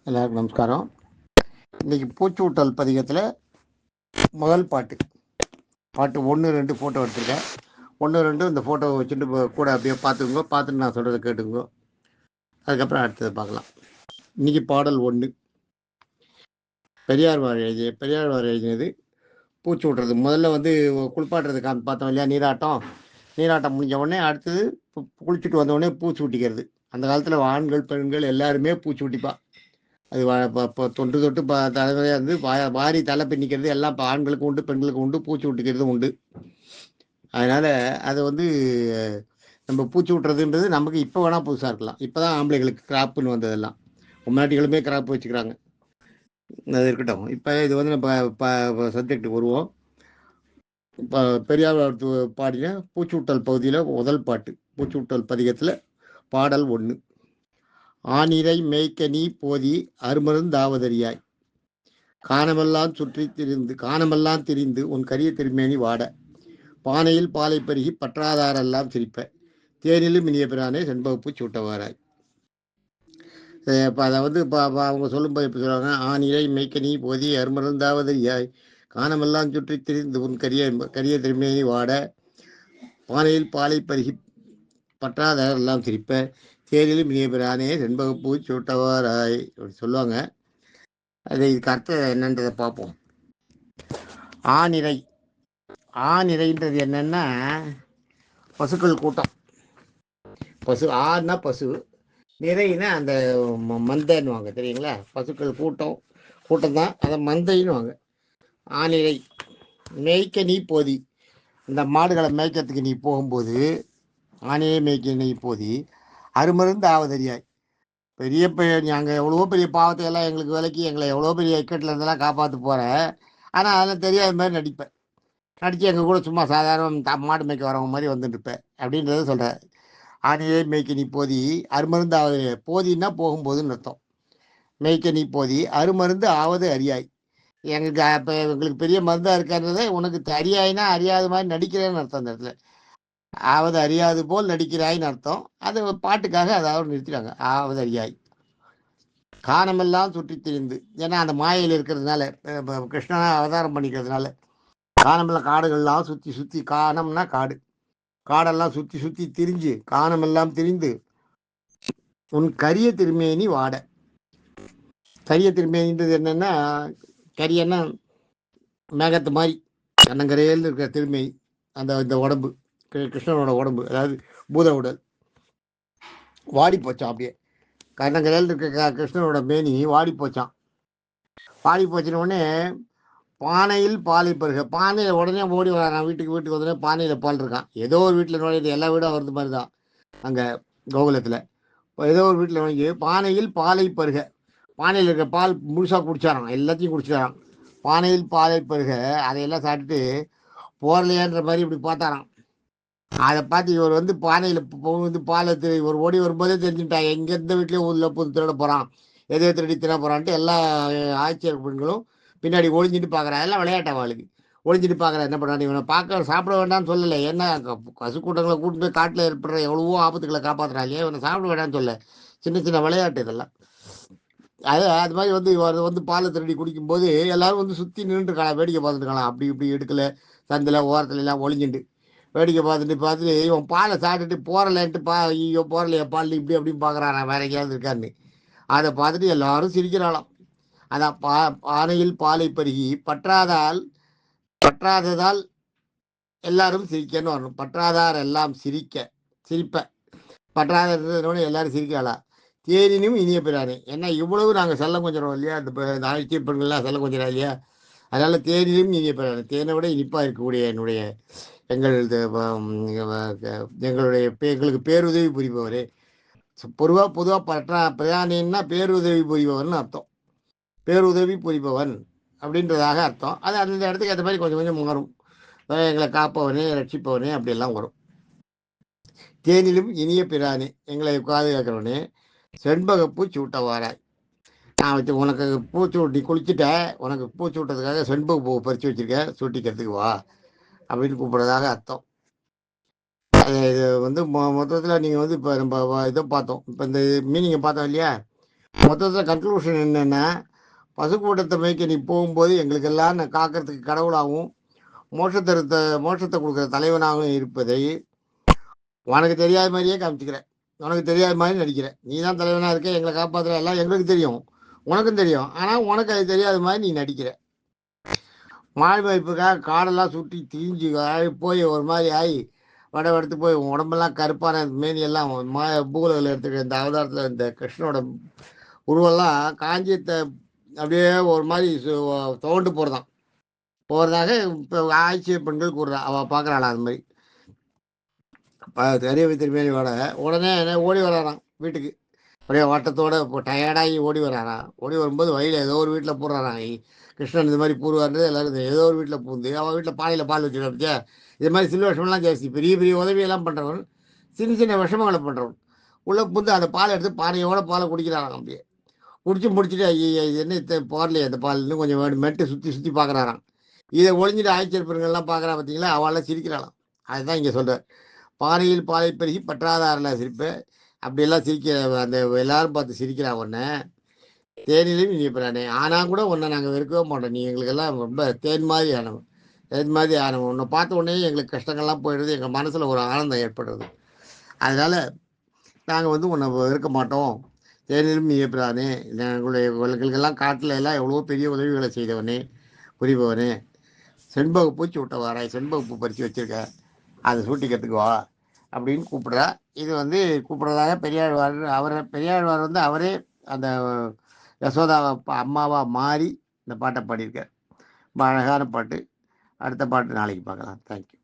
எல்லாருக்கும் நமஸ்காரம். இன்னைக்கு பூச்சூட்டல் பதிகத்தில் முதல் பாட்டு 1, 2 ஃபோட்டோ எடுத்திருக்கேன். 1, 2 இந்த ஃபோட்டோவை வச்சுட்டு கூட அப்படியே பார்த்துக்கோங்க. பார்த்துட்டு நான் சொல்கிறத கேட்டுக்கோங்க. அதுக்கப்புறம் அடுத்தது பார்க்கலாம். இன்னைக்கு பாடல் 1 பெரியாழ்வார் எழுதினது பூச்சூட்டுறது. முதல்ல குளிப்பாட்டுறது பார்த்தோம் இல்லையா, நீராட்டம் முடிஞ்ச உடனே அடுத்தது குளிச்சுட்டு வந்த உடனே பூச்சூட்டிக்கிறது. அந்த காலத்தில் ஆண்கள் பெண்கள் எல்லாருமே பூச்சூட்டிப்பா. அது இப்போ தொட்டு தலைமுறையாக இருந்து வாரி தலை பின்னிக்கிறது எல்லாம் இப்போ ஆண்களுக்கு உண்டு, பெண்களுக்கு உண்டு, பூச்சி விட்டுக்கிறது உண்டு. அதனால் அதை நம்ம பூச்சி விட்டுறதுன்றது நமக்கு இப்போ வேணால் புதுசாக இருக்கலாம். இப்போ தான் ஆம்பளைகளுக்கு கிராப்புன்னு வந்ததெல்லாம். முன்னாடிகளுமே கிராப் வச்சுக்கிறாங்க. அது இருக்கட்டும். இப்போ இது நம்ம சப்ஜெக்டுக்கு வருவோம். இப்போ பெரியார் பாடின பூச்சூட்டல் பகுதியில் முதல் பாட்டு பூச்சூட்டல் பதிகத்தில் பாடல் 1. ஆனிரை மேய்க்க நீ போதி அருமருந்தாவதறியாய், காணமெல்லாம் திரிந்து உன் கரிய திருமேனி வாட, பானையில் பாலை பருகி பற்றாதாரெல்லாம் சிரிப்ப, தேனிலும் இனிய பிரானே செண்பகப்பூ சூட்டவாராய். இப்போ அதை இப்போ அவங்க சொல்லும்போது எப்படி சொல்லுவாங்க, ஆனிரை மேய்க்க நீ போதி அருமருந்தாவதறியாய், காணமெல்லாம் சுற்றி திரிந்து உன் கரிய திருமேனி வாட, பானையில் பாலை பருகி பற்றாதாரெல்லாம் சிரிப்ப, தேனிலும் இனிய பிரானே செண்பகப்பூ சூட்டவாராய் அப்படி சொல்லுவாங்க. அது இதுக்கு அர்த்தம் என்னன்றதை பார்ப்போம். ஆநிறைன்றது என்னன்னா பசுக்கள் கூட்டம். ஆனா பசு, நிறைனா அந்த மந்தைன்னுவாங்க தெரியுங்களா. பசுக்கள் கூட்டம் தான் அதை மந்தைன்னுவாங்க. ஆநிறை மேய்க்க நீ போதி, இந்த மாடுகளை மேய்க்கிறதுக்கு நீ போகும்போது ஆணையை மேய்க்க நீ போதி அருமருந்து ஆவதறியாய், நாங்கள் எவ்வளோ பெரிய பாவத்தை எல்லாம் எங்களுக்கு விலக்கி எங்களை எவ்வளோ பெரிய இக்கட்டில் இருந்தெல்லாம் காப்பாற்ற போகிறேன். ஆனால் அதெல்லாம் தெரியாத மாதிரி நடித்து எங்கள் கூட சும்மா சாதாரண மாடு மேய்க்க வரவங்க மாதிரி வந்துட்டுருப்பேன் அப்படின்றத சொல்கிறேன். ஆணையை மேய்க்க நீ போதி அருமருந்து ஆவது, போதின்னா போகும்போதுன்னு அர்த்தம். மேய்க்க நீ போதி அருமருந்து ஆவது அறியாய், எங்களுக்கு பெரிய மருந்தாக இருக்கான்றதை உனக்கு அறியாயினா அறியாத மாதிரி நடிக்கிறேன்னு அர்த்தம். அந்த இடத்துல ஆவது அறியாது போல் நடிக்கிறாய்ன்னு அர்த்தம். அது பாட்டுக்காக அதாவது நிறுத்திட்டாங்க. ஆவது அறியாய், காணமெல்லாம் சுற்றி திரிந்து, ஏன்னா அந்த மாயையில் இருக்கிறதுனால, கிருஷ்ணனா அவதாரம் பண்ணிக்கிறதுனால காணமெல்லாம் காடுகள்லாம் சுற்றி காணம்னா காடெல்லாம் சுற்றி திரிஞ்சு காணமெல்லாம் திரிந்து உன் கரிய திருமேனி வாட. கரிய திருமேனின்றது என்னன்னா, கரியன்னா மேகத்து மாதிரி கண்ணங்கரையில் இருக்கிற திருமேனி, இந்த உடம்பு கிருஷ்ணனோட உடம்பு, அதாவது பூத உடல் வாடி போச்சான். அப்படியே கண்ணங்கரையில் இருக்க கிருஷ்ணனோட மேனி வாடி போச்சான். வாடி போச்சுன உடனே பானையில் பாலை பருக, பானையில் உடனே ஓடி வரான். வீட்டுக்கு உடனே பானையில் பால் இருக்கான். ஏதோ ஒரு வீட்டில் நுழையுது, எல்லா வீடும் வருது மாதிரி தான் அங்கே கோகுலத்தில். ஏதோ ஒரு வீட்டில் நுழைஞ்சு பானையில் பாலை பருக, பானையில் இருக்க பால் முழுசாக குடிச்சாரான், எல்லாத்தையும் குடிச்சிட்டாரான். பானையில் பாலை பருக, அதையெல்லாம் சாப்பிட்டுட்டு போரலையான்ற மாதிரி இப்படி பார்த்தாரான். அதை பார்த்து இவர் பானையில் பாலை ஒரு ஓடி வரும்போதே தெரிஞ்சுட்டான், எங்கே எந்த வீட்லேயும் உள்ள புது திருட போகிறான், எதோ திருடி தின போகிறான்ட்டு எல்லா ஆட்சியர் பெண்களும் பின்னாடி ஒளிஞ்சிட்டு பார்க்குறா. எல்லாம் விளையாட்டான் அவளுக்கு. ஒளிஞ்சிட்டு பார்க்குறா, என்ன பண்ணுறான், இவனை சாப்பிட வேண்டாம்னு சொல்லலை. ஏன்னா பசு கூட்டங்களை கூட்டு போய் காட்டில் ஏற்படுற எவ்வளவோ ஆபத்துக்களை காப்பாற்றுறாங்க, இவனை சாப்பிட வேண்டாம்னு சொல்ல. சின்ன விளையாட்டு இதெல்லாம். அது மாதிரி இவர் பாலை திருடி குடிக்கும்போது எல்லாரும் சுற்றி நின்றுருக்கலாம், வேடிக்கை பார்த்துட்டுருக்கலாம். அப்படி இப்படி எடுக்கலை, சந்தில் ஓரத்துல எல்லாம் ஒளிஞ்சிட்டு வேடிக்கை பார்த்துட்டு இவன் பாலை சாப்பிட்டுட்டு போறலன்ட்டு ஐயோ போறலையா பால் இப்படி அப்படின்னு பார்க்குறான், வேற எங்கேயாவது இருக்கான்னு. அதை பார்த்துட்டு எல்லாரும் சிரிக்கிறாளாம். அதான் பானையில் பாலை பருகி பற்றாததால் எல்லாரும் சிரிக்கன்னு வரணும். பற்றாதார் எல்லாம் சிரிப்ப பற்றாத எல்லாரும் சிரிக்காளா. தேனினும் இனிய பிரானே, ஏன்னா இவ்வளவு நாங்கள் செல்லம் கொஞ்சம் இல்லையா, இந்த ஆட்சி பெண்கள்லாம் செல்லம் கொஞ்சம் இல்லையா, அதனால தேனிலும் இனிய பிரானே, தேனை விட இனிப்பாக இருக்கக்கூடிய எங்களுக்கு பேருதவி புரிபவரே. பொதுவாக பிரயாணின்னா பேருதவி புரிபவர்னு அர்த்தம். பேருதவி புரிபவன் அப்படின்றதாக அர்த்தம். அது அந்த இடத்துக்கு ஏற்ற மாதிரி கொஞ்சம் மாறும். எங்களை காப்பவனே, ரட்சிப்பவனே அப்படியெல்லாம் வரும். தேனிலும் இனிய பிரானே, எங்களை பாதுகாக்கிறவனே, செண்பகப்பூ சூட்டவாராய். நான் உனக்கு பூச்சூட்டி குளிச்சுட்ட, உனக்கு பூச்சி விட்டதுக்காக செண்பக பூ பறித்து வச்சிருக்கேன், சூட்டிக்கிறதுக்கு வா அப்படின்னு கூப்பிட்றதாக அர்த்தம். இது மொத்தத்தில் நீங்கள் இப்போ நம்ம இதை பார்த்தோம். இப்போ இந்த மீனிங்கை பார்த்தோம் இல்லையா, மொத்தத்தில் கன்க்ளூஷன் என்னென்னா, பசுக்கூட்டத்தை மேய்க்க நீ போகும்போது எங்களுக்கெல்லாம் நான் காக்கிறதுக்கு கடவுளாகவும் மோட்சத்தை கொடுக்குற தலைவனாகவும் இருப்பதை உனக்கு தெரியாத மாதிரியே காமிச்சிக்கிறேன். உனக்கு தெரியாத மாதிரி நடிக்கிறேன். நீ தான் தலைவனாக இருக்க, எங்களை காப்பாற்றுற, எல்லாம் எங்களுக்கு தெரியும், உனக்கும் தெரியும். ஆனால் உனக்கு அது தெரியாத மாதிரி நீ நடிக்கிற. மாடு மேய்ப்புக்காக காடெல்லாம் சுற்றி தீஞ்சு போய் ஒரு மாதிரி ஆகி வடவெடுத்து போய் உடம்பெல்லாம் கருப்பான மேனியெல்லாம் பூகலத்தில் எடுத்துக்கிற இந்த அவதாரத்தில் இந்த கிருஷ்ணனோட உருவெல்லாம் காஞ்சியத்தை அப்படியே ஒரு மாதிரி தோண்டு போகிறதாக இப்போ ஆட்சிய பெண்கள் கூடுறா. அவள் பார்க்குறாளா அது மாதிரி தெரிய திரும்பி வர உடனே ஓடி வராராம் வீட்டுக்கு. அப்படியே ஓட்டத்தோடு இப்போ டயர்டாகி ஓடி வராராம். ஓடி வரும்போது வழியில் ஏதோ ஒரு வீட்டில் போடுறாராம். கிருஷ்ணன் இந்த மாதிரி பூர்வான்றது எல்லாரும் ஏதோ ஒரு வீட்டில் பூந்து அவன் வீட்டில் பானையில் பால் வச்சுக்கிட்டா இது மாதிரி சில விஷமெல்லாம் ஜாஸ்தி பெரிய பெரிய உதவியெல்லாம் பண்ணுறவன், சின்ன சின்ன விஷமங்களை பண்ணுறவன் உள்ளே பூந்து அந்த பாலை எடுத்து பானையோட பாலை குடிக்கிறாராம். அப்படியே முடிச்சுட்டு ஐயா இது என்ன போடலையே அந்த பால் இன்னும் கொஞ்சம் மெட்டு சுற்றி பார்க்குறாராம். இதை ஒழிஞ்சிட்டு ஆய்ச்சிருப்பவங்கள்லாம் பார்க்குறா பார்த்தீங்களா, அவளெல்லாம் சிரிக்கிறாளாம். அதுதான் இங்கே சொல்கிறார். பானையில் பாலை பெருகி பற்றாதாரில் சிரிப்பேன். அப்படியெல்லாம் சிரிக்கிற அந்த எல்லாரும் பார்த்து சிரிக்கிறா உடனே தேனிலையும் இனி பிரானே. ஆனால் கூட உன்னை நாங்கள் வெறுக்கவே மாட்டோம். நீ எங்களுக்கெல்லாம் ரொம்ப தேன் மாதிரி ஆனவன். உன்னை பார்த்த உடனே எங்களுக்கு கஷ்டங்கள்லாம் போயிடுது, எங்கள் மனசில் ஒரு ஆனந்தம் ஏற்படுறது. அதனால் நாங்கள் உன்னை வெறுக்க மாட்டோம். தேனிலும் நீ பிரானே, எங்களுக்கெல்லாம் காட்டில் எல்லாம் எவ்வளோ பெரிய உதவிகளை செய்தவனே, புரிபவனே. செண்பக பூச்சி விட்டவாராய், செண்பகப்பூ பறித்து வச்சுருக்க, அதை சூட்டிக்கிறதுக்கு வா அப்படின்னு கூப்பிட்றா. இது கூப்பிட்றதாக பெரியாழ்வார் அவரே அந்த யசோதாவை அம்மாவாக மாறி இந்த பாட்டை பாடியிருக்கார். ரொம்ப அழகான பாட்டு. அடுத்த பாட்டு நாளைக்கு பார்க்கலாம். தேங்க்யூ.